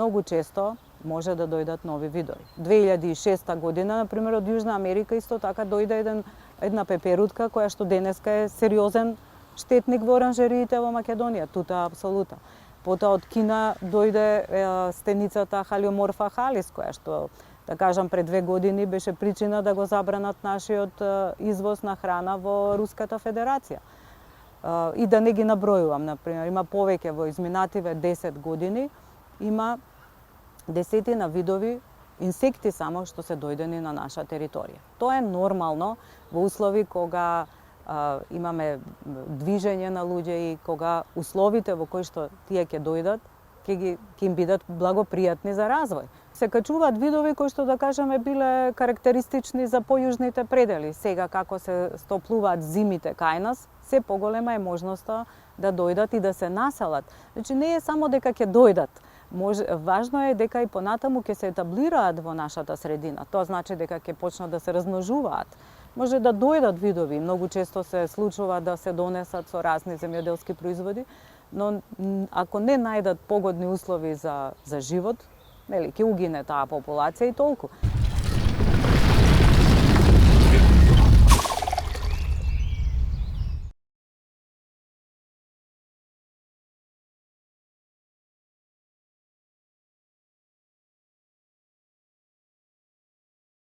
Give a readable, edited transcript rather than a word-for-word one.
многу често може да дојдат нови видови. 2006 година, например, од Јужна Америка исто така дојде една пеперутка која што денеска е сериозен штетник во оранжериите во Македонија, тута апсолута. Потоа од Кина дојде стеницата Халиоморфа халис, која што, да кажам, пред 2 години беше причина да го забранат нашиот извоз на храна во Руската Федерација. И да не ги набројувам, например, има повеќе во изминативе 10 години, има десетина видови инсекти само што се дојдени на наша територија. Тоа е нормално во услови кога имаме движење на луѓе и кога условите во кои што тие ќе дојдат ќе им бидат благопријатни за развој. Се качуваат видови кои што, да кажеме, биле карактеристични за појужните предели. Сега како се стоплуваат зимите кај нас, се поголема е можноста да дојдат и да се населат. Значи не е само дека ќе дојдат, важно е дека и понатаму ќе се етаблираат во нашата средина. Тоа значи дека ќе почнат да се размножуваат. Може да дојдат видови, многу често се случува да се донесат со разни земјоделски производи, но ако не најдат погодни услови за живот, нели, ќе угине таа популација и толку.